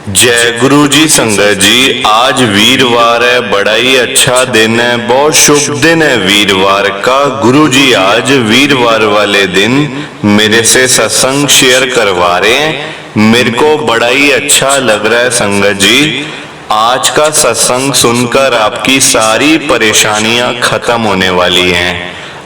जय गुरु जी। संगत जी, आज वीरवार है, बड़ा ही अच्छा दिन है, बहुत शुभ दिन है वीरवार का। गुरु जी आज वीरवार वाले दिन मेरे से सत्संग शेयर करवा रहे हैं। मेरे को बड़ा ही अच्छा लग रहा है संगत जी। आज का सत्संग सुनकर आपकी सारी परेशानियां खत्म होने वाली हैं।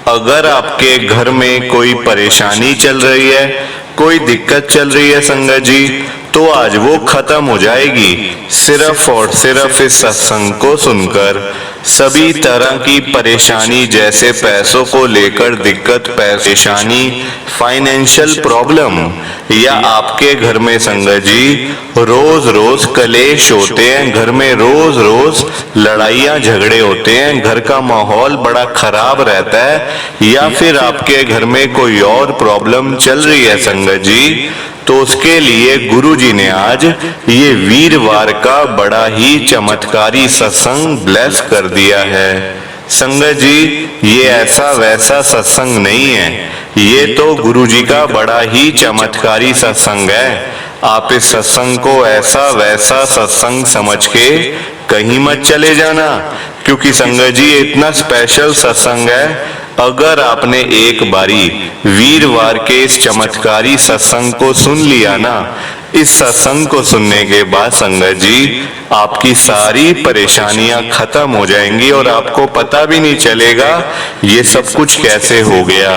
अगर आपके घर में कोई परेशानी चल रही है, कोई दिक्कत चल रही है संगत जी, तो आज वो खत्म हो जाएगी सिर्फ और सिर्फ इस सत्संग को सुनकर। सभी तरह की परेशानी, जैसे पैसों को लेकर दिक्कत, परेशानी, फाइनेंशियल प्रॉब्लम, या आपके घर में संगत जी रोज रोज कलेश होते हैं, घर में रोज रोज लड़ाइयां झगड़े होते हैं, घर का माहौल बड़ा खराब रहता है, या फिर आपके घर में कोई और प्रॉब्लम चल रही है संगत जी, तो उसके लिए गुरु जी ने आज ये वीरवार का बड़ा ही चमत्कारी सत्संग ब्लेस कर दिया है। संगत जी, ये ऐसा वैसा सत्संग नहीं है, ये तो गुरु जी का बड़ा ही चमत्कारी सत्संग है। आप इस सत्संग को ऐसा वैसा सत्संग समझ के कहीं मत चले जाना, क्योंकि संगत जी इतना स्पेशल सत्संग है। अगर आपने एक बारी वीरवार के इस चमत्कारी सत्संग को सुन लिया ना, इस सत्संग को सुनने के बाद संगत जी आपकी सारी परेशानियां खत्म हो जाएंगी और आपको पता भी नहीं चलेगा ये सब कुछ कैसे हो गया।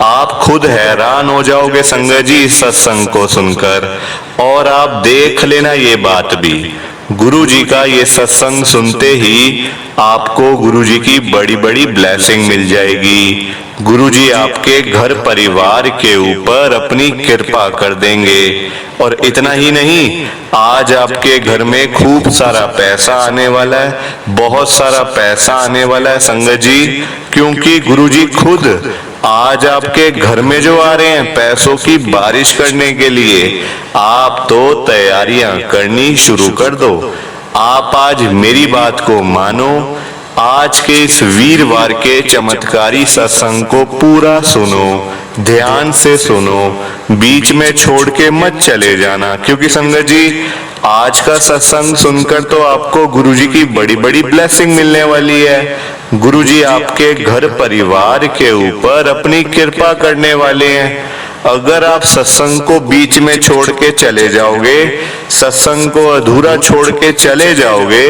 आप खुद हैरान हो जाओगे संगत जी इस सत्संग को सुनकर। और आप देख लेना ये बात भी, गुरु जी का ये सत्संग सुनते ही आपको गुरु जी की बड़ी बड़ी ब्लेसिंग मिल जाएगी। गुरु जी आपके घर परिवार के ऊपर अपनी कृपा कर देंगे। और इतना ही नहीं, आज आपके घर में खूब सारा पैसा आने वाला है, बहुत सारा पैसा आने वाला है संगत जी, क्योंकि गुरु जी खुद आज आपके घर में जो आ रहे हैं पैसों की बारिश करने के लिए। आप तो तैयारियां करनी शुरू कर दो। आप आज मेरी बात को मानो, आज के इस वीरवार के चमत्कारी सत्संग को पूरा सुनो, ध्यान से सुनो, बीच में छोड़ के मत चले जाना, क्योंकि संगत जी आज का सत्संग सुनकर तो आपको गुरु जी की बड़ी बड़ी ब्लेसिंग मिलने वाली है। गुरु जी आपके घर परिवार के ऊपर अपनी कृपा करने वाले हैं। अगर आप सत्संग को बीच में छोड़ के चले जाओगे, सत्संग को अधूरा छोड़ के चले जाओगे,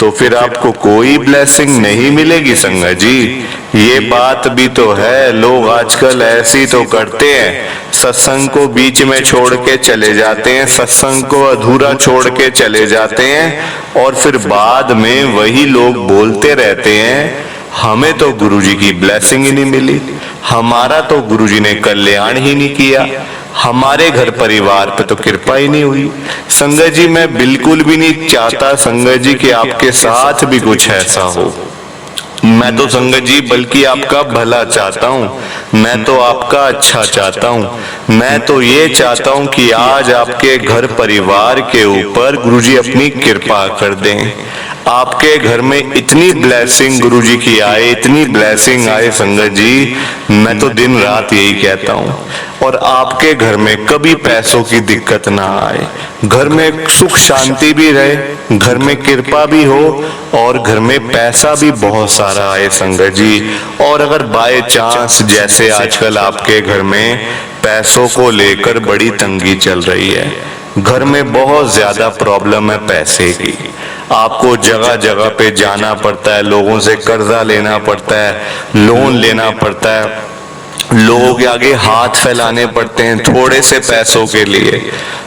तो फिर आपको कोई ब्लेसिंग नहीं मिलेगी संगत जी। ये बात भी तो है, लोग आजकल ऐसी तो करते हैं, सत्संग को बीच में छोड़ के चले जाते हैं, सत्संग को अधूरा छोड़ के चले जाते हैं, और फिर बाद में वही लोग बोलते रहते हैं हमें तो गुरु जी की ब्लेसिंग ही नहीं मिली, हमारा तो गुरु जी ने कल्याण ही नहीं किया, हमारे घर परिवार पे तो कृपा ही नहीं हुई। संगत जी मैं बिल्कुल भी नहीं चाहता संगत जी कि आपके साथ भी कुछ ऐसा हो। मैं तो संगत जी बल्कि आपका भला चाहता हूँ, मैं तो आपका अच्छा चाहता हूँ। मैं तो ये चाहता हूँ कि आज आपके घर परिवार के ऊपर गुरु जी अपनी कृपा कर दें। आपके घर में इतनी ब्लेसिंग गुरु जी की आए, इतनी ब्लेसिंग आए संगत जी, मैं तो दिन रात यही कहता हूँ। और आपके घर में कभी पैसों की दिक्कत ना आए, घर में सुख शांति भी रहे, घर में कृपा भी हो, और घर में पैसा भी बहुत सारा आए संगत जी। और अगर बाय चांस जैसे आजकल आपके घर में पैसों को लेकर बड़ी तंगी चल रही है, घर में बहुत ज्यादा प्रॉब्लम है पैसे की, आपको जगह जगह पे जाना पड़ता है, लोगों से कर्जा लेना पड़ता है, लोन लेना पड़ता है, लोगों के आगे हाथ फैलाने पड़ते हैं थोड़े से पैसों के लिए,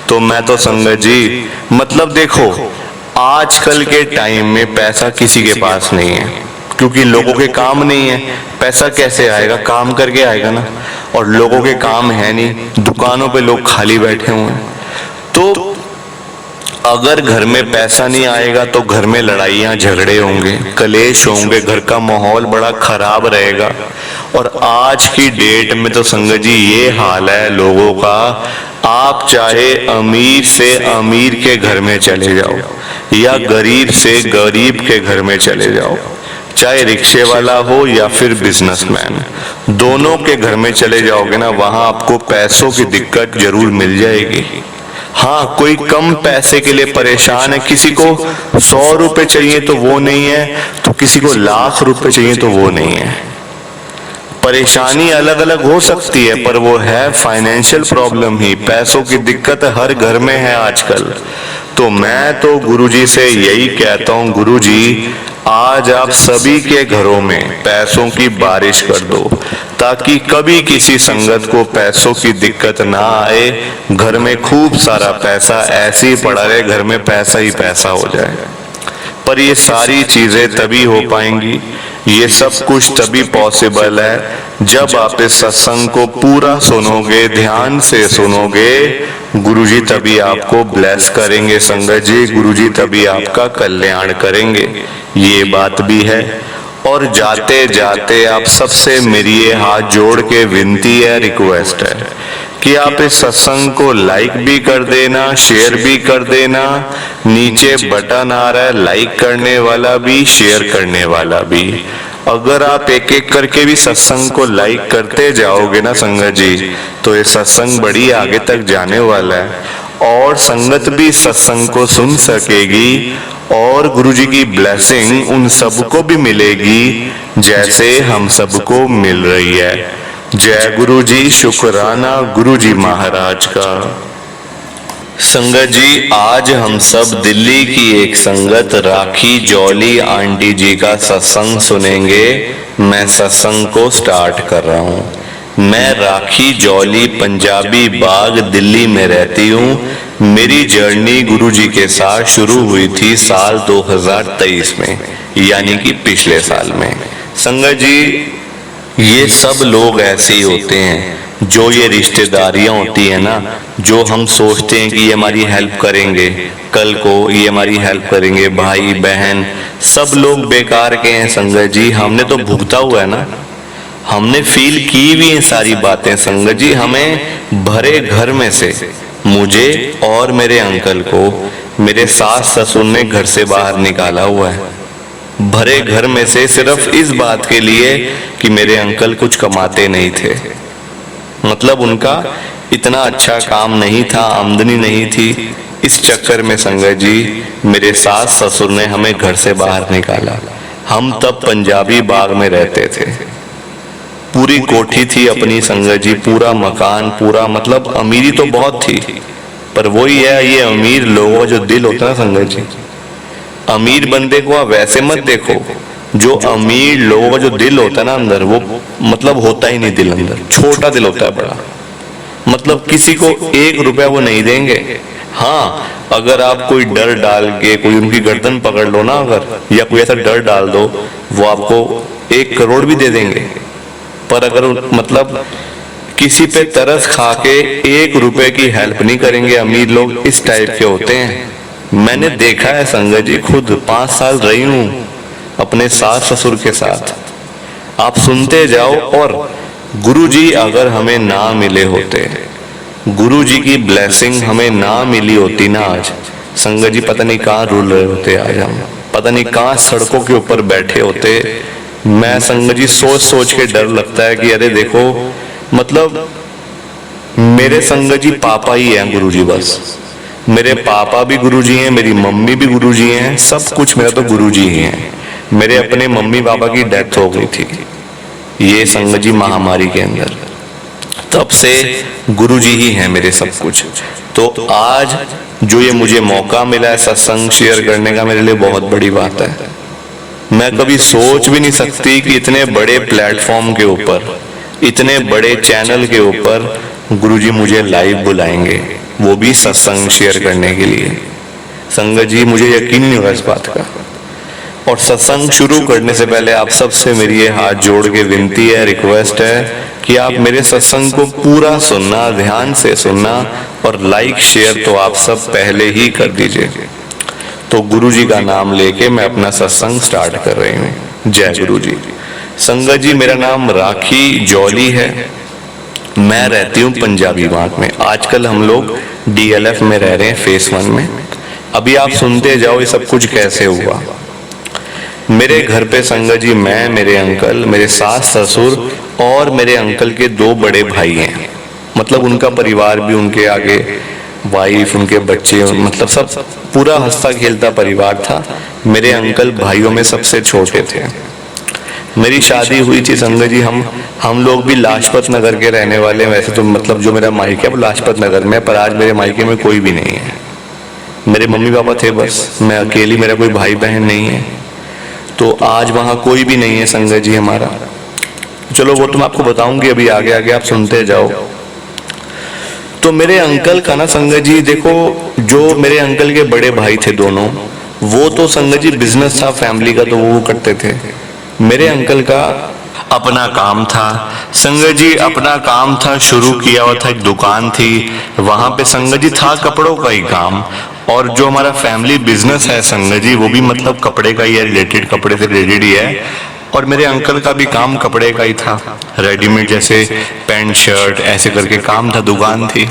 तो मैं तो संगत जी मतलब देखो आजकल के टाइम में पैसा किसी के पास नहीं है, क्योंकि लोगों के काम नहीं है। पैसा कैसे आएगा? काम करके आएगा ना, और लोगों के काम है नहीं, दुकानों पे लोग खाली बैठे हुए हैं। तो अगर घर में पैसा नहीं आएगा तो घर में लड़ाइयां झगड़े होंगे, कलेश होंगे, घर का माहौल बड़ा खराब रहेगा। और आज की डेट में तो संगत जी ये हाल है लोगों का, आप चाहे अमीर से अमीर के घर में चले जाओ या गरीब से गरीब के घर में चले जाओ, चाहे रिक्शे वाला हो या फिर बिजनेसमैन, दोनों के घर में चले जाओगे ना, वहां आपको पैसों की दिक्कत जरूर मिल जाएगी। हाँ, कोई कम पैसे के लिए परेशान है, किसी को 100 रुपए चाहिए तो वो नहीं है, तो किसी को लाख रुपए चाहिए तो वो नहीं है। परेशानी अलग अलग हो सकती है, पर वो है फाइनेंशियल प्रॉब्लम ही, पैसों की दिक्कत हर घर में है आजकल। तो मैं तो गुरुजी से यही कहता हूँ, गुरुजी आज आप सभी के घरों में पैसों की बारिश कर दो, ताकि कभी किसी संगत को पैसों की दिक्कत ना आए। घर में खूब सारा पैसा ऐसे ही पड़ा रहे, घर में पैसा ही पैसा हो जाए। पर ये सारी चीजें तभी हो पाएंगी, ये सब कुछ तभी पॉसिबल है जब आप इस सत्संग को पूरा सुनोगे, ध्यान से सुनोगे। गुरुजी तभी आपको ब्लेस करेंगे संगत जी, गुरुजी तभी आपका कल्याण करेंगे, ये बात भी है। और जाते जाते आप सबसे मेरी ये हाथ जोड़ के विनती है, रिक्वेस्ट है कि आप इस सत्संग को लाइक भी कर देना, शेयर भी कर देना। नीचे बटन आ रहा है लाइक करने वाला भी, शेयर करने वाला भी। अगर आप एक एक करके भी सत्संग को लाइक करते जाओगे ना संगत जी, तो ये सत्संग बड़ी आगे तक जाने वाला है और संगत भी सत्संग को सुन सकेगी और गुरुजी की ब्लेसिंग उन सबको भी मिलेगी जैसे हम सबको मिल रही है। जय गुरुजी, शुक्राना गुरुजी महाराज का। संगत जी, आज हम सब दिल्ली की एक संगत राखी जॉली आंटी जी का सत्संग सुनेंगे। मैं सत्संग को स्टार्ट कर रहा हूँ। मैं राखी जॉली पंजाबी बाग दिल्ली में रहती हूँ। मेरी जर्नी गुरुजी के साथ शुरू हुई थी साल 2023 में, यानी कि पिछले साल में। संगत जी, ये सब लोग ऐसे ही होते हैं, जो ये रिश्तेदारियां होती है ना, जो हम सोचते हैं कि ये हमारी हेल्प करेंगे, कल को ये हमारी हेल्प करेंगे, भाई बहन सब लोग बेकार के हैं संगत जी। हमने तो भुगता हुआ है ना, हमने फील की भी है सारी बातें संगत जी। हमें भरे घर में से मुझे और मेरे अंकल को मेरे सास ससुर ने घर से बाहर निकाला हुआ है, भरे घर में से, सिर्फ इस बात के लिए कि मेरे अंकल कुछ कमाते नहीं थे। मतलब उनका इतना अच्छा काम नहीं था, आमदनी नहीं थी। इस चक्कर में संगत जी मेरे सास ससुर ने हमें घर से बाहर निकाला। हम तब पंजाबी बाग में रहते थे, पूरी कोठी थी अपनी संगत जी, पूरा मकान, पूरा, मतलब अमीरी तो बहुत थी। पर वही है, ये अमीर लोगों का जो दिल होता है संगत जी, अमीर बंदे को आप वैसे मत देखो, जो अमीर लोगों का जो दिल होता है ना अंदर, वो मतलब होता ही नहीं दिल अंदर, छोटा दिल होता है बड़ा। मतलब किसी को 1 रुपया वो नहीं देंगे। हाँ, अगर आप कोई डर डाल के कोई उनकी गर्दन पकड़ लो ना अगर, या कोई ऐसा डर डाल दो, वो आपको 1 करोड़ भी दे देंगे। पर अगर मतलब किसी पे तरस खा के 1 रुपए की हेल्प नहीं करेंगे अमीर लोग, इस टाइप के होते हैं। मैंने देखा है संगत जी, खुद 5 साल रही हूँ अपने सास ससुर के साथ। आप सुनते जाओ। और गुरुजी अगर हमें ना मिले होते, गुरुजी की ब्लेसिंग हमें ना मिली होती ना, आज संगत जी पता नहीं कहाँ रुल रहे होते, आज हम पता नहीं कहाँ सड़कों के ऊपर बैठे होते। मैं संगत जी सोच सोच के डर लगता है कि अरे देखो, मतलब मेरे संगत जी पापा ही हैं गुरुजी, बस मेरे पापा भी गुरुजी हैं, मेरी मम्मी भी गुरुजी हैं, सब कुछ मेरा तो गुरुजी ही है। मेरे अपने मम्मी पापा की डेथ हो गई थी ये संगत जी महामारी के अंदर, तब से गुरुजी ही हैं मेरे सब कुछ। तो आज जो ये मुझे मौका मिला है सत्संग शेयर करने का, मेरे लिए बहुत बड़ी बात है। मैं कभी सोच भी नहीं सकती कि इतने बड़े प्लेटफॉर्म के ऊपर, इतने बड़े चैनल के ऊपर गुरुजी मुझे लाइव बुलाएंगे, वो भी सत्संग शेयर करने के लिए। संगत जी मुझे यकीन नहीं हुआ इस बात का। और सत्संग शुरू करने से पहले आप सबसे मेरी ये हाथ जोड़ के विनती है, रिक्वेस्ट है कि आप मेरे सत्संग को पूरा सुनना, ध्यान से सुनना, और लाइक शेयर तो आप सब पहले ही कर दीजिए। तो गुरुजी का नाम लेके मैं अपना सत्संग स्टार्ट कर रही हूँ। जय गुरुजी। संगत जी, मेरा नाम राखी जॉली है, मैं रहती हूँ पंजाबी बाग में। आजकल हम लोग DLF में रह रहे हैं, फेस 1 में। अभी आप सुनते जाओ ये सब कुछ कैसे हुआ। मेरे घर पे संगत जी मैं, मेरे अंकल, मेरे सास ससुर और मेरे अंकल के 2 बड़े भाई हैं। मतलब उनका परिवार भी उनके आगे वाइफ, उनके बच्चे, मतलब सब पूरा हंसता खेलता परिवार था। मेरे अंकल भाइयों में सबसे छोटे थे। मेरी शादी हुई थी संगत जी, हम लोग भी लाजपत नगर के रहने वाले हैं। वैसे तो मतलब जो मेरा मायका है वो लाजपत नगर में, पर आज मेरे मायके में कोई भी नहीं है। मेरे मम्मी पापा थे बस, मैं अकेली, मेरा कोई भाई बहन नहीं है। तो आज वहाँ कोई भी नहीं है संगत जी हमारा। चलो वो तो मैं आपको बताऊंगी अभी आगे आगे, आप सुनते जाओ। तो मेरे अंकल का ना संगत जी देखो, जो मेरे अंकल के बड़े भाई थे दोनों, वो तो संगत जी बिजनेस था फैमिली का, तो वो करते थे। मेरे अंकल का अपना काम था संगत जी, अपना काम था, शुरू किया हुआ था, एक दुकान थी वहां पे संगत जी, था कपड़ों का ही काम। और जो हमारा फैमिली बिजनेस है संगत जी, वो भी मतलब कपड़े का ही है, रिलेटेड, कपड़े से रिलेटेड ही है। और मेरे अंकल का भी काम कपड़े का ही था, रेडीमेड, जैसे पैंट शर्ट ऐसे करके काम था, दुकान थी।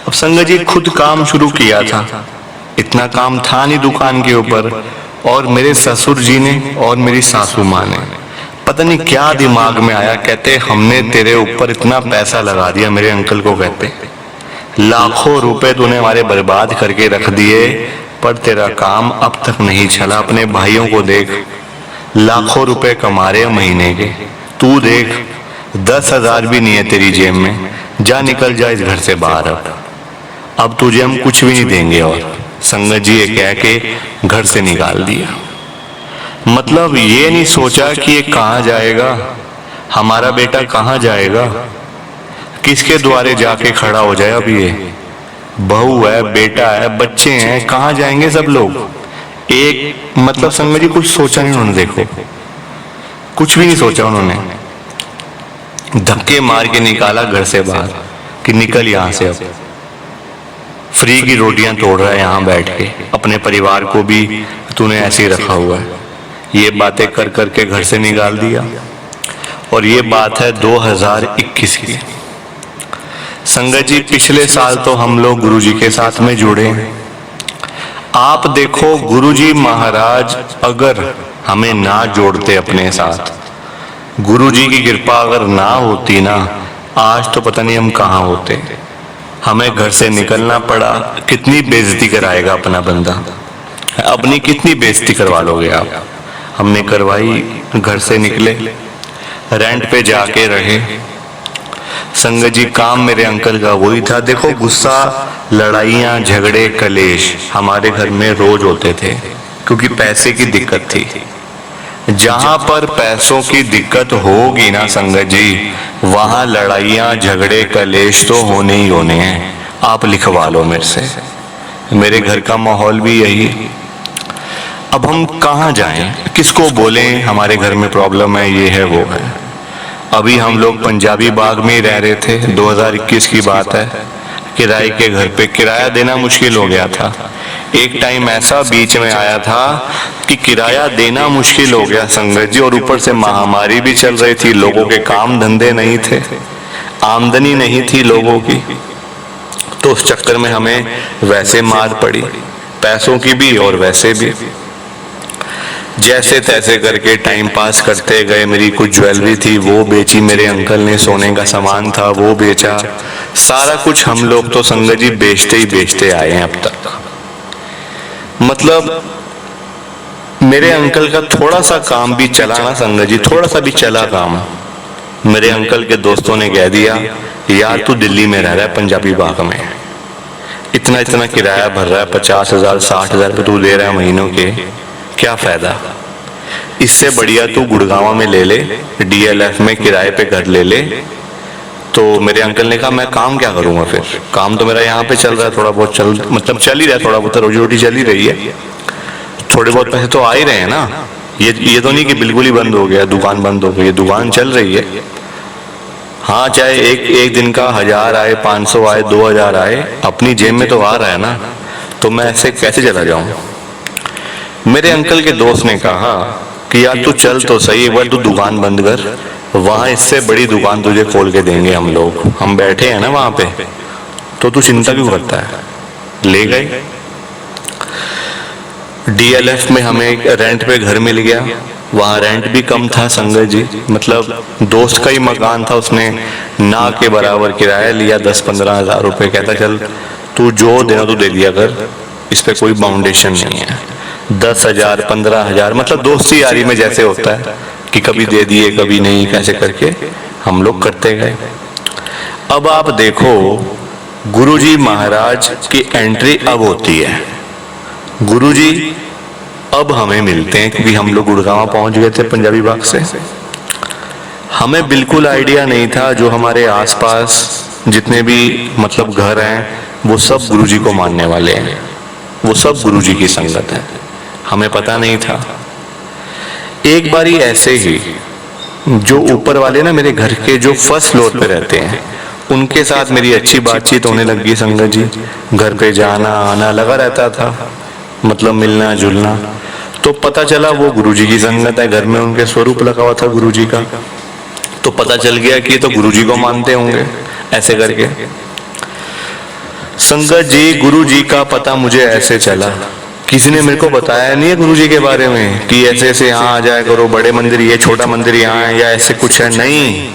अब संगत जी खुद काम शुरू किया था, इतना काम था नहीं दुकान के ऊपर। और मेरे ससुर जी ने और मेरी सासू माँ ने पता नहीं क्या दिमाग में आया, कहते हमने तेरे ऊपर इतना पैसा लगा दिया। मेरे अंकल को कहते लाखों रुपए तूने हमारे बर्बाद करके रख दिए, पर तेरा काम अब तक नहीं चला। अपने भाइयों को देख, लाखों रुपए कमा रहे महीने के, तू देख 10,000 भी नहीं है तेरी जेब में, जा निकल जा इस घर से बाहर। अब तुझे हम कुछ भी नहीं देंगे। और संगत जी ये कह के घर से निकाल दिया। मतलब ये नहीं सोचा कि ये कहाँ जाएगा, हमारा बेटा कहाँ जाएगा, किसके द्वारे जाके खड़ा हो जाए। अब ये बहू है, बेटा है, बच्चे हैं, कहाँ जाएंगे सब लोग। एक मतलब संगत जी कुछ सोचा नहीं उन्होंने, देखो कुछ भी नहीं सोचा उन्होंने, धक्के मार के निकाला घर से बाहर कि निकल यहाँ से, अब फ्री की रोटियां तोड़ रहा है यहाँ बैठ के, अपने परिवार को भी तूने ऐसे ही रखा हुआ है। ये बातें कर करके घर से निकाल दिया। और ये बात है 2021 की। संगत जी पिछले साल तो हम लोग गुरुजी के साथ में जुड़े हैं। आप देखो गुरुजी महाराज अगर हमें ना जोड़ते अपने साथ, गुरुजी की कृपा अगर ना होती ना, आज तो पता नहीं हम कहाँ होते। हमें घर से निकलना पड़ा। कितनी बेइज्जती कराएगा अपना बंदा, अपनी कितनी बेइज्जती करवा लोगे आप। हमने करवाई, घर से निकले, रेंट पे जाके रहे। संगत जी काम मेरे अंकल का वही था। देखो गुस्सा, लड़ाइयाँ, झगड़े, कलेश हमारे घर में रोज होते थे, क्योंकि पैसे की दिक्कत थी। जहां पर पैसों की दिक्कत होगी ना संगत जी, वहां लड़ाइयाँ, झगड़े, कलेश तो होने ही होने हैं। आप लिखवा लो मेरे से, मेरे घर का माहौल भी यही। अब हम कहाँ जाएं, किसको बोलें हमारे घर में प्रॉब्लम है, ये है वो है। अभी हम लोग पंजाबी बाग में ही रह रहे थे, 2021 की बात है। किराए के घर पे किराया देना मुश्किल हो गया था। एक टाइम ऐसा बीच में आया था कि किराया देना मुश्किल हो गया संगत जी, और ऊपर से महामारी भी चल रही थी, लोगों के काम धंधे नहीं थे, आमदनी नहीं थी लोगों की। तो उस चक्कर में हमें वैसे मार पड़ी, पैसों की भी और वैसे भी। जैसे तैसे करके टाइम पास करते गए। मेरी कुछ ज्वेलरी थी वो बेची मेरे अंकल ने, सोने का सामान था वो बेचा। सारा कुछ हम लोग तो संगत जी बेचते ही बेचते आए हैं अब तक। मतलब मेरे अंकल का थोड़ा सा काम भी चला ना संगत जी, थोड़ा सा भी चला काम, मेरे अंकल के दोस्तों ने कह दिया यार तू दिल्ली में रह रहा है पंजाबी बाग में, इतना इतना किराया भर रहा है, 50,000 60,000 रुपये तू दे रहा है महीनों के, क्या फायदा। इससे बढ़िया तू गुड़गांव में ले ले, DLF में किराए पे घर ले ले। तो मेरे अंकल ने कहा मैं काम क्या करूंगा, फिर काम तो मेरा यहाँ पे चल रहा है, थोड़ा बहुत चल ही रहा है, थोड़ा बहुत रोजी रोटी चल ही रही है, थोड़े बहुत पैसे तो आ ही रहे हैं ना। ये तो नहीं कि बिल्कुल ही बंद हो गया, दुकान बंद हो गई, दुकान चल रही है। हाँ चाहे एक दिन का 1000 आए, 500 आए, 2000 आए, अपनी जेब में तो आ रहा है ना, तो मैं ऐसे कैसे चला जाऊं। मेरे अंकल के दोस्त ने कहा कि यार तू चल तो सही, एक बार तू दुकान बंद कर, वहां इससे बड़ी दुकान तुझे खोल के देंगे हम लोग, हम बैठे हैं ना वहां पे, तो तू चिंता क्यों करता है। ले गए। DLF में हमें रेंट पे घर मिल गया, वहाँ रेंट भी कम था संगत जी, मतलब दोस्त का ही मकान था, उसने ना के बराबर किराया लिया, 10-15 हज़ार रुपये। कहता चल तू जो देना तू दे दिया कर, इस पे कोई बाउंडेशन नहीं है। 10,000 15,000 मतलब दोस्ती यारी में जैसे होता है कि कभी दे दिए कभी नहीं, कैसे करके हम लोग करते गए। अब आप देखो गुरुजी महाराज की एंट्री अब होती है। गुरुजी अब हमें मिलते हैं क्योंकि हम लोग गुड़गांव पहुंच गए थे पंजाबी बाग से। हमें बिल्कुल आइडिया नहीं था, जो हमारे आसपास जितने भी मतलब घर हैं वो सब गुरुजी को मानने वाले हैं, वो सब गुरुजी की संगत है, हमें पता नहीं था। एक बारी ऐसे ही जो ऊपर वाले ना मेरे घर के जो फर्स्ट फ्लोर पे रहते हैं उनके साथ मेरी अच्छी बातचीत होने लगी संगत जी। घर पे जाना आना लगा रहता था, मतलब मिलना जुलना। तो पता चला वो गुरुजी की संगत है, घर में उनके स्वरूप लगा हुआ था गुरुजी का। तो पता चल गया कि ये तो गुरुजी को मानते होंगे ऐसे करके। संगत जी गुरुजी का पता मुझे ऐसे चला, किसी ने मेरे को बताया नहीं है गुरुजी के बारे में कि ऐसे ऐसे यहाँ आ जाया करो, बड़े मंदिर ये छोटा मंदिर यहाँ है या ऐसे कुछ है, नहीं।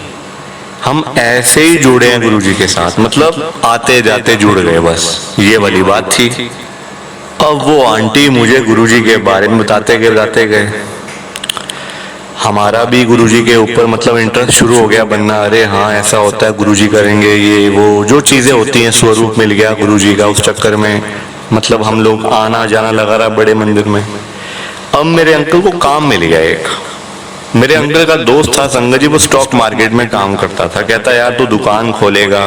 हम ऐसे ही जुड़े हैं गुरुजी के साथ, मतलब आते जाते जुड़ गए, बस ये वाली बात थी। अब वो आंटी मुझे गुरुजी के बारे में बताते गए। हमारा भी गुरुजी के ऊपर मतलब इंटरेस्ट शुरू हो गया बनना। अरे हाँ ऐसा होता है, गुरुजी करेंगे ये वो जो चीजें होती हैं, स्वरूप मिल गया गुरुजी का। उस चक्कर में मतलब हम लोग आना जाना लगा रहा बड़े मंदिर में। अब मेरे अंकल को काम मिल गया एक, मेरे अंकल का दोस्त था संगत जी, वो स्टॉक मार्केट में काम करता था। कहता यार तू दुकान खोलेगा,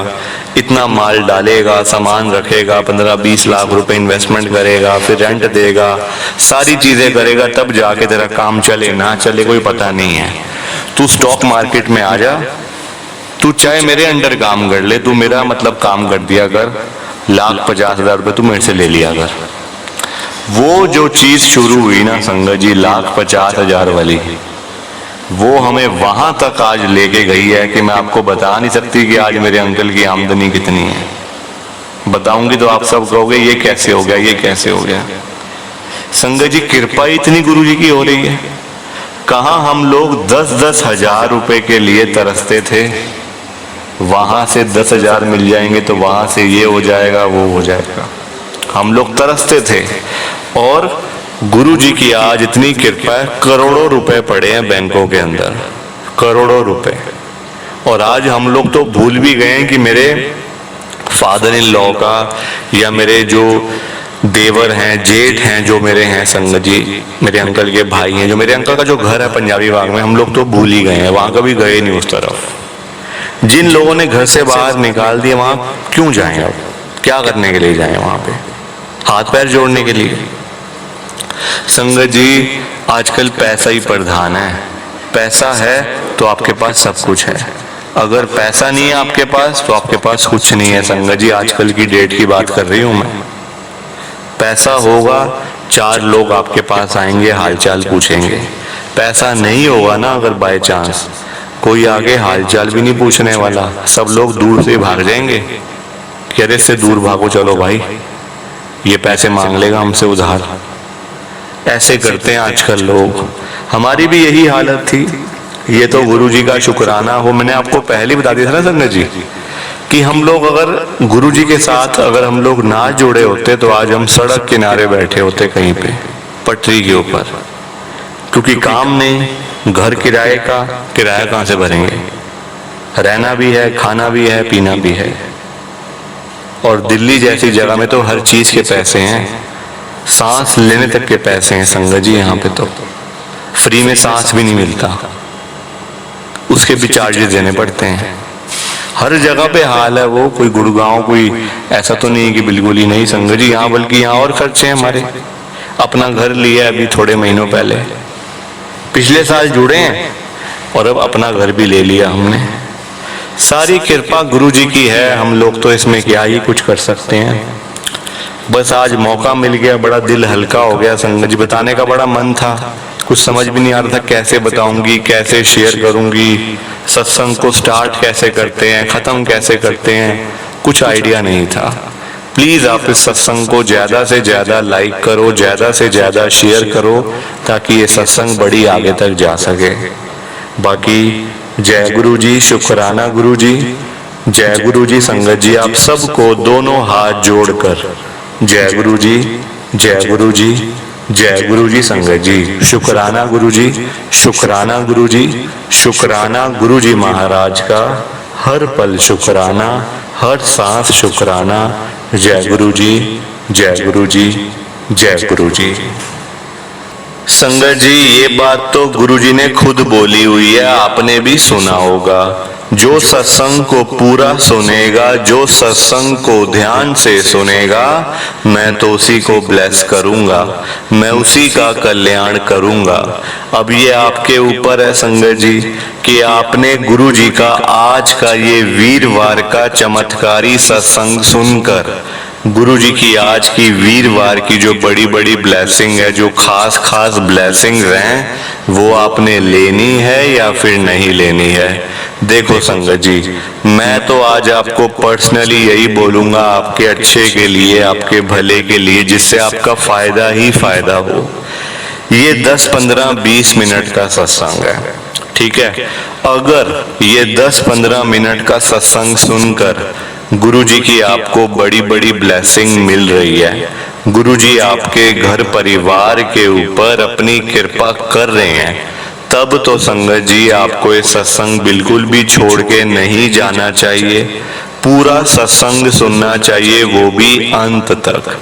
इतना माल डालेगा, सामान रखेगा, 15-20 लाख रुपए इन्वेस्टमेंट करेगा, फिर रेंट देगा, सारी चीजें करेगा, तब जाके तेरा काम चले ना चले कोई पता नहीं है। तू स्टॉक मार्केट में आ जा, तू चाहे मेरे अंडर काम कर ले, तू मेरा मतलब काम कर दिया कर, 1,50,000 रुपए तू मेरे से ले लिया कर। वो जो चीज शुरू हुई ना संगत जी 1,50,000 वाली, वो हमें वहां तक आज लेके गई है कि मैं आपको बता नहीं सकती कि आज मेरे अंकल की आमदनी कितनी है। बताऊंगी तो आप सब कहोगे ये कैसे हो गया, ये कैसे हो गया। संगत जी कृपा इतनी गुरुजी की हो रही है। कहां हम लोग 10-10 हजार रुपए के लिए तरसते थे, वहां से 10,000 मिल जाएंगे तो वहां से ये हो जाएगा वो हो जाएगा, हम लोग तरसते थे। और गुरुजी की आज इतनी कृपा है, करोड़ों रुपए पड़े हैं बैंकों के अंदर, करोड़ों रुपए। और आज हम लोग तो भूल भी गए हैं कि मेरे फादर इन लॉ का या मेरे जो देवर हैं, जेठ हैं, जो मेरे हैं संगत जी, मेरे अंकल के भाई हैं, जो मेरे अंकल का जो घर है पंजाबी बाग में, हम लोग तो भूल ही गए हैं, वहां कभी गए नहीं उस तरफ। जिन लोगों ने घर से बाहर निकाल दिया वहां क्यों जाएं, अब क्या करने के लिए जाएं वहां पे, हाथ पैर जोड़ने के लिए। संगत जी आजकल पैसा ही प्रधान है, पैसा है तो आपके पास सब कुछ है, अगर पैसा नहीं है आपके पास तो आपके पास कुछ नहीं है। संगत जी आजकल की डेट की बात कर रही हूं मैं। पैसा होगा 4 लोग आपके पास आएंगे, हालचाल पूछेंगे। पैसा नहीं होगा ना अगर बाय चांस, कोई आगे हालचाल भी नहीं पूछने वाला, सब लोग दूर से भाग जाएंगे कि अरे से दूर भागो, चलो भाई ये पैसे मांग लेगा हमसे उधार। ऐसे करते हैं आजकल लोग, हमारी भी यही हालत थी। ये तो गुरुजी का शुक्राना हो, मैंने आपको पहले बता दिया था ना संगत जी कि हम लोग अगर गुरुजी के साथ अगर हम लोग ना जुड़े होते तो आज हम सड़क किनारे बैठे होते कहीं पे पटरी के ऊपर, क्योंकि काम नहीं, घर किराए का किराया कहाँ से भरेंगे, रहना भी है, खाना भी है, पीना भी है। और दिल्ली जैसी जगह में तो हर चीज के पैसे हैं, सांस लेने तक के पैसे हैं संगत जी। यहाँ पे तो फ्री में सांस भी नहीं मिलता, उसके भी चार्जेस देने पड़ते हैं। हर जगह पे हाल है वो, कोई गुड़गांव कोई ऐसा तो नहीं है कि बिल्कुल ही नहीं संगत जी, यहाँ बल्कि यहाँ और खर्चे हैं हमारे। अपना घर लिया अभी थोड़े महीनों पहले, पिछले साल जुड़े हैं और अब अपना घर भी ले लिया हमने। सारी कृपा गुरुजी की है, हम लोग तो इसमें क्या ही कुछ कर सकते हैं। बस आज मौका मिल गया, बड़ा दिल हल्का हो गया संगत जी। बताने का बड़ा मन था, कुछ समझ भी नहीं आ रहा था कैसे बताऊंगी, कैसे शेयर करूंगी, सत्संग को स्टार्ट कैसे करते हैं, खत्म कैसे करते हैं, कुछ आइडिया नहीं था। प्लीज आप इस सत्संग को ज्यादा से ज्यादा लाइक करो, ज्यादा से ज्यादा शेयर करो, ताकि ये सत्संग बड़ी आगे तक जा सके। बाकी जय गुरु जी, शुक्राना गुरु जी, जय गुरु जी। संगत जी आप सबको दोनों हाथ जोड़कर जय गुरु जी, जय गुरु जी, जय गुरु जी। संगत जी शुक्राना गुरु जी, शुक्राना गुरु जी, शुक्राना गुरु जी महाराज का, हर पल शुक्राना, हर सांस शुक्राना। जय गुरु जी, जय गुरु जी, जय गुरु जी। संगत जी ये बात तो गुरु जी ने खुद बोली हुई है, आपने भी सुना होगा। जो सत्संग को पूरा सुनेगा, जो सत्संग को ध्यान से सुनेगा, मैं तो उसी को ब्लेस करूंगा, मैं उसी का कल्याण करूंगा। अब ये आपके ऊपर है संगत जी कि आपने गुरु जी का आज का ये वीरवार का चमत्कारी सत्संग सुनकर गुरु जी की आज की वीरवार की जो बड़ी बड़ी ब्लेसिंग है, जो खास खास ब्लेसिंग हैं, वो आपने लेनी है या फिर नहीं लेनी है। देखो संगत जी मैं तो आज आपको पर्सनली यही बोलूंगा, आपके अच्छे के लिए, आपके भले के लिए, जिससे आपका फायदा ही फायदा हो। ये 10, 15, 20 मिनट का सत्संग है, ठीक है। अगर ये 10, 15 मिनट का सत्संग सुनकर गुरु जी की आपको बड़ी बड़ी ब्लेसिंग मिल रही है, गुरु जी आपके घर परिवार के ऊपर अपनी कृपा कर रहे हैं, तब तो संगत जी आपको ये सत्संग बिल्कुल भी छोड़ के नहीं जाना चाहिए। पूरा सत्संग सुनना चाहिए, वो भी अंत तक।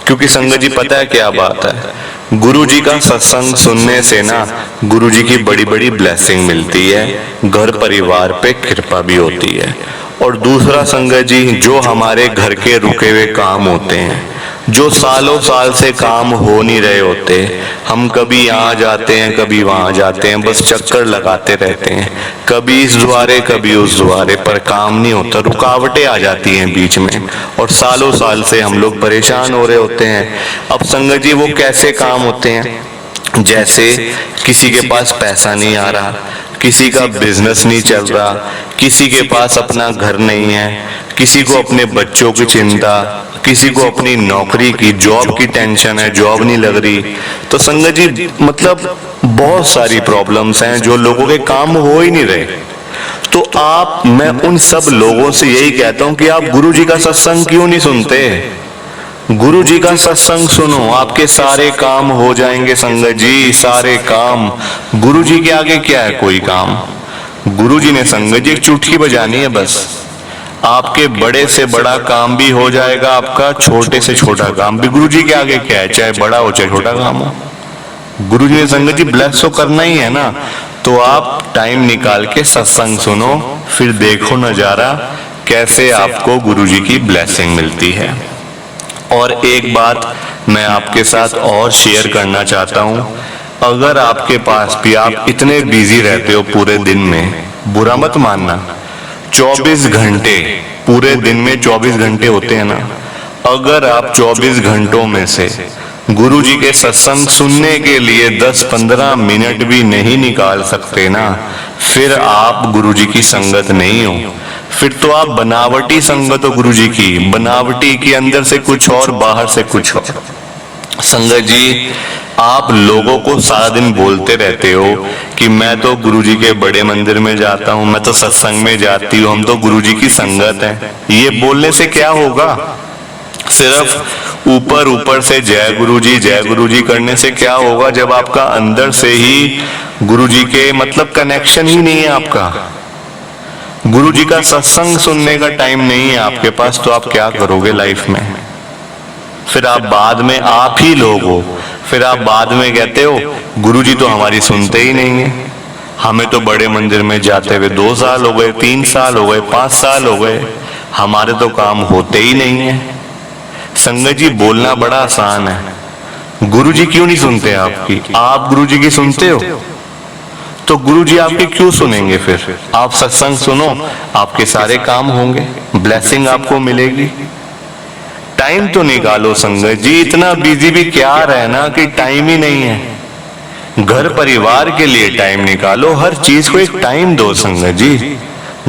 क्योंकि संगत जी पता है क्या बात है, गुरु जी का सत्संग सुनने से ना गुरु जी की बड़ी बड़ी ब्लेसिंग मिलती है, घर परिवार पे कृपा भी होती है। और दूसरा संगत जी जो हमारे घर के रुके हुए काम होते हैं, जो सालों साल से काम हो नहीं रहे होते, हम कभी यहाँ जाते हैं कभी वहां जाते हैं, बस चक्कर लगाते रहते हैं, कभी इस द्वारे कभी उस द्वारे, पर काम नहीं होता, रुकावटें आ जाती हैं बीच में और सालों साल से हम लोग परेशान हो रहे होते हैं। अब संगत जी वो कैसे काम होते हैं, जैसे किसी के पास पैसा नहीं आ रहा, किसी का बिजनेस नहीं चल रहा, किसी के पास अपना घर नहीं है, किसी को अपने बच्चों की चिंता, किसी को अपनी नौकरी की, जॉब की टेंशन है, जॉब नहीं लग रही। तो संगत जी मतलब बहुत सारी प्रॉब्लम्स हैं, जो लोगों के काम हो ही नहीं रहे। तो मैं उन सब लोगों से यही कहता हूं कि आप गुरु जी का सत्संग क्यों नहीं सुनते। गुरु जी का सत्संग सुनो, आपके सारे काम हो जाएंगे संगत जी, सारे काम। गुरु जी के आगे क्या है कोई काम। गुरु जी ने संगत जी एक चुटकी बजानी है बस, आपके बड़े से बड़ा काम भी हो जाएगा, आपका छोटे से छोटा काम भी। गुरु जी के आगे क्या है, चाहे बड़ा हो चाहे छोटा काम हो, गुरु जी ने संगत जी ब्लेस तो करना ही है ना। तो आप टाइम निकाल के सत्संग सुनो, फिर देखो नजारा कैसे आपको गुरु जी की ब्लेसिंग मिलती है। और एक बात मैं आपके साथ और शेयर करना चाहता हूं, अगर आपके पास भी आप इतने बिजी रहते हो पूरे दिन में, बुरा मत मानना, 24 घंटे पूरे दिन में 24 घंटे होते हैं ना, अगर आप 24 घंटों में से गुरु जी के सत्संग सुनने के लिए 10-15 मिनट भी नहीं निकाल सकते ना, फिर आप गुरु जी की संगत नहीं हो, फिर तो आप बनावटी संगत हो गुरु जी की, बनावटी के अंदर से कुछ और बाहर से कुछ और। संगत जी आप लोगों को सारा दिन बोलते रहते हो कि मैं तो गुरु जी के बड़े मंदिर में जाता हूँ, मैं तो सत्संग में जाती हूँ, हम तो गुरु जी की संगत है। ये बोलने से क्या होगा, सिर्फ ऊपर ऊपर से जय गुरु जी करने से क्या होगा, जब आपका अंदर से ही गुरु जी के मतलब कनेक्शन ही नहीं है आपका, गुरु जी का सत्संग सुनने का टाइम नहीं है आपके पास, तो आप क्या करोगे लाइफ में। फिर आप बाद में आप ही लोग हो, फिर आप बाद में कहते हो गुरु जी तो हमारी सुनते ही नहीं है, हमें तो बड़े मंदिर में जाते हुए 2 साल हो गए, 3 साल हो गए, 5 साल हो गए, हमारे तो काम होते ही नहीं है। संगत जी बोलना बड़ा आसान है, गुरु जी क्यों नहीं सुनते आपकी, आप गुरु जी की सुनते हो, तो गुरु जी आपकी क्यों सुनेंगे। फिर आप सत्संग सुनो, आपके सारे काम होंगे, ब्लेसिंग आपको मिलेगी। टाइम तो निकालो संगत जी, इतना बिजी भी क्या रहना कि टाइम ही नहीं है। घर परिवार के लिए टाइम निकालो, हर चीज को एक टाइम दो संगत जी,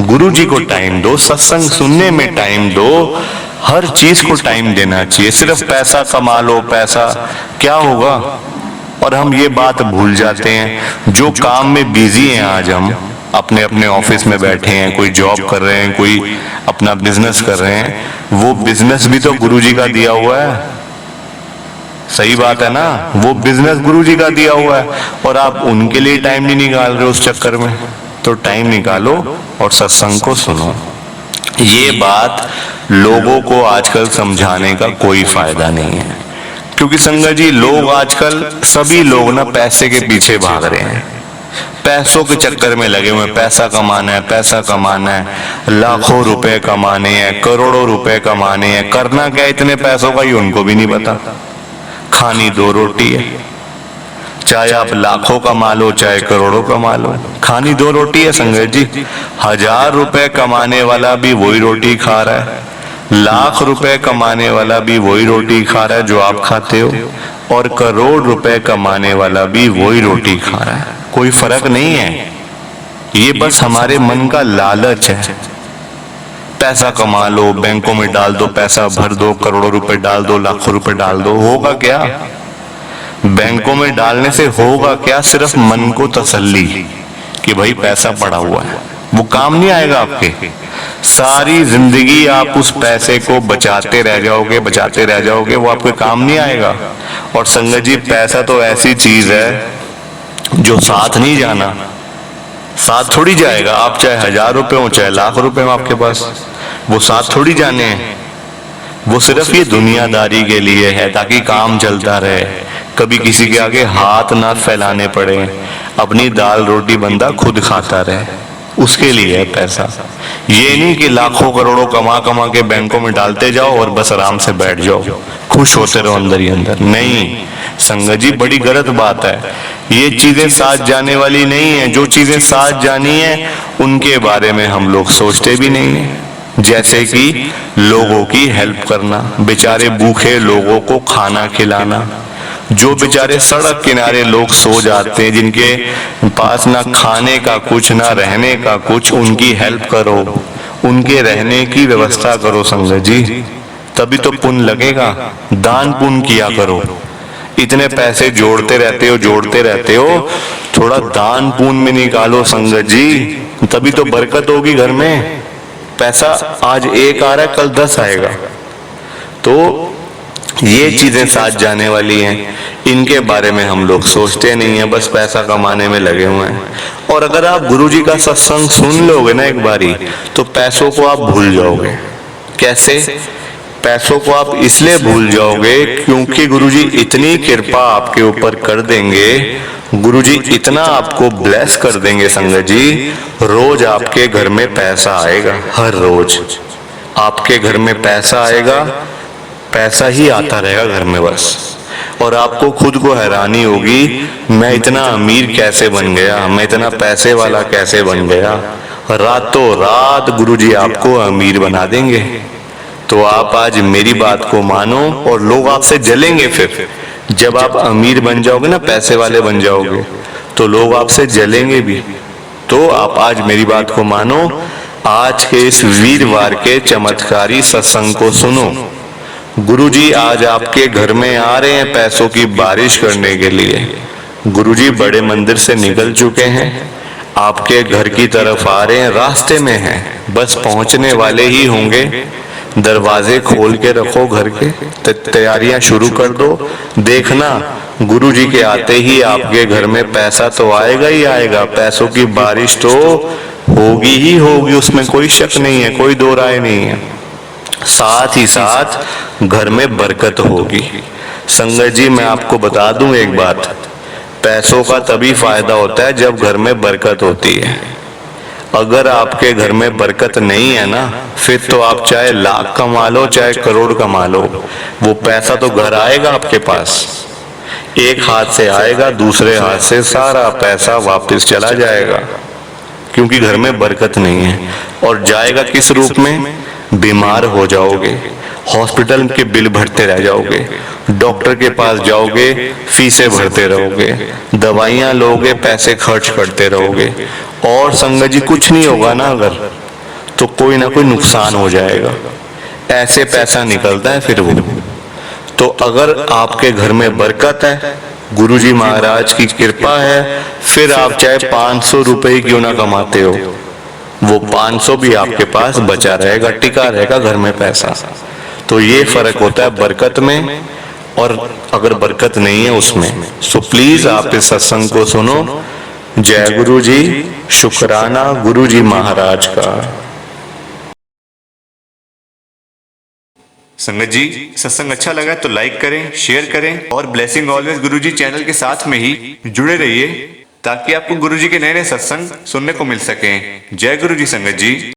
गुरु जी को टाइम दो, सत्संग सुनने में टाइम दो, हर चीज को टाइम देना चाहिए। सिर्फ पैसा कमा लो, पैसा क्या होगा। और हम ये बात भूल जाते हैं, जो काम में बिजी हैं आज हम, अपने अपने ऑफिस में बैठे हैं, कोई जॉब कर रहे हैं, कोई अपना बिजनेस कर रहे हैं, वो बिजनेस भी तो गुरुजी का दिया हुआ है। सही बात है ना, वो बिजनेस गुरुजी का दिया हुआ है और आप उनके लिए टाइम नहीं निकाल रहे उस चक्कर में। तो टाइम निकालो और सत्संग को सुनो। ये बात लोगों को आजकल समझाने का कोई फायदा नहीं है, क्योंकि संगत जी लोग आजकल सभी लोग ना पैसे के पीछे भाग रहे हैं, पैसों के चक्कर में लगे हुए हैं। पैसा कमाना है, पैसा कमाना है, लाखों रुपए कमाने हैं, करोड़ों रुपए कमाने हैं। करना क्या इतने पैसों का, ही उनको भी नहीं पता। खानी 2 रोटी है, चाहे आप लाखों कमा लो चाहे करोड़ों कमा लो, खानी 2 रोटी है संगत जी। 1000 रुपए कमाने वाला भी वही रोटी खा रहा है, लाख रुपए कमाने वाला भी वही रोटी खा रहा है जो आप खाते हो, और करोड़ रुपए कमाने वाला भी वही रोटी खा रहा है। कोई फर्क नहीं है, ये बस हमारे मन का लालच है। पैसा कमा लो, बैंकों में डाल दो, पैसा भर दो, करोड़ों रुपए डाल दो, लाखों रुपए डाल दो, होगा क्या? बैंकों में डालने से होगा क्या? सिर्फ मन को तसल्ली कि भाई पैसा पड़ा हुआ है, वो काम नहीं आएगा आपके। सारी जिंदगी आप उस पैसे को बचाते रह जाओगे, बचाते रह जाओगे, वो आपके काम नहीं आएगा। और संगत जी पैसा तो ऐसी चीज है जो साथ नहीं जाना, साथ थोड़ी जाएगा। आप चाहे 1000 रुपए हो चाहे लाख रुपए हो आपके पास, वो साथ थोड़ी जाने हैं। वो सिर्फ ये दुनियादारी के लिए है, ताकि काम चलता रहे, कभी किसी के आगे हाथ ना फैलाने पड़े, अपनी दाल रोटी बंदा खुद खाता रहे, उसके लिए है पैसा। ये नहीं कि लाखों करोड़ों कमा कमा के बैंकों में डालते जाओ और बस आराम से बैठ जाओ, खुश होते रहो अंदर ही अंदर। नहीं संगत जी, बड़ी गलत बात है। ये चीजें साथ जाने वाली नहीं है। जो चीजें साथ जानी है उनके बारे में हम लोग सोचते भी नहीं है। जैसे कि लोगों की हेल्प करना, बेचारे भूखे लोगों को खाना खिलाना, जो बेचारे सड़क किनारे लोग सो जाते हैं, जिनके पास ना खाने का कुछ ना रहने का कुछ, उनकी हेल्प करो, उनके रहने की व्यवस्था करो संगत जी, तभी तो पुण्य लगेगा। दान पुण्य किया करो। इतने पैसे जोड़ते रहते हो, थोड़ा दान पुण्य में निकालो संगत जी, तभी तो बरकत होगी घर में। पैसा आज 1 आ रहा है, कल 10 आएगा। तो ये चीजें साथ जाने वाली हैं, इनके बारे में हम लोग सोचते नहीं है, बस पैसा कमाने में लगे हुए हैं। और अगर आप गुरुजी का सत्संग सुन लोगे ना एक बारी, तो पैसों को आप भूल जाओगे। कैसे? पैसों को आप इसलिए भूल जाओगे क्योंकि गुरुजी इतनी कृपा आपके ऊपर कर देंगे, गुरुजी इतना आपको ब्लेस कर देंगे संगत जी, रोज आपके घर में पैसा आएगा। हर रोज आपके घर में पैसा आएगा, पैसा ही आता रहेगा घर में बस। और आपको खुद को हैरानी होगी, मैं इतना अमीर कैसे बन गया, मैं इतना पैसे वाला कैसे बन गया। रातों रात गुरुजी आपको अमीर बना देंगे। तो आप आज मेरी बात को मानो, और लोग आपसे जलेंगे। फिर जब आप अमीर बन जाओगे ना, पैसे वाले बन जाओगे, तो लोग आपसे जलेंगे भी। तो आप आज मेरी बात को मानो, आज के इस वीरवार के चमत्कारी सत्संग को सुनो। गुरुजी आज आपके घर में आ रहे हैं पैसों की बारिश करने के लिए। गुरुजी बड़े मंदिर से निकल चुके हैं, आपके घर की तरफ आ रहे हैं, रास्ते में हैं, बस पहुंचने वाले ही होंगे। दरवाजे खोल के रखो घर के, तैयारियां शुरू कर दो। देखना गुरुजी के आते ही आपके घर में पैसा तो आएगा ही आएगा, पैसों की बारिश तो होगी ही होगी, उसमें कोई शक नहीं है, कोई दो राय नहीं है। साथ ही साथ घर में बरकत होगी। संगत जी मैं आपको बता दूं एक बात, पैसों का तभी फायदा होता है जब घर में बरकत होती है। अगर आपके घर में बरकत नहीं है ना, फिर तो आप चाहे लाख कमा लो चाहे करोड़ कमा लो, वो पैसा तो घर आएगा आपके पास, एक हाथ से आएगा, दूसरे हाथ से सारा पैसा वापस चला जाएगा, क्योंकि घर में बरकत नहीं है। और जाएगा किस रूप में? बीमार हो जाओगे, हॉस्पिटल के बिल भरते रह जाओगे, डॉक्टर के पास जाओगे, फीसें भरते रहोगे, दवाइयां लोगे, पैसे खर्च करते रहोगे, और संगत जी कुछ नहीं होगा ना अगर, तो कोई ना कोई नुकसान हो जाएगा। ऐसे पैसा निकलता है फिर वो। तो अगर आपके घर में बरकत है, गुरुजी महाराज की कृपा है, फिर आप चाहे 500 रुपए क्यों ना कमाते हो, वो 500 भी आपके पास बचा रहेगा, टिका रहेगा घर में पैसा। तो ये फर्क होता है बरकत में और अगर बरकत नहीं है उसमें। सो प्लीज आप इस सत्संग को सुनो। जय गुरु जी, शुक्राना गुरु जी महाराज का। संगत जी, सत्संग अच्छा लगा तो लाइक करें, शेयर करें और ब्लेसिंग ऑलवेज गुरुजी चैनल के साथ में ही जुड़े रहिए ताकि आपको गुरुजी के नए नए सत्संग सुनने को मिल सकें। जय गुरु जी संगत जी।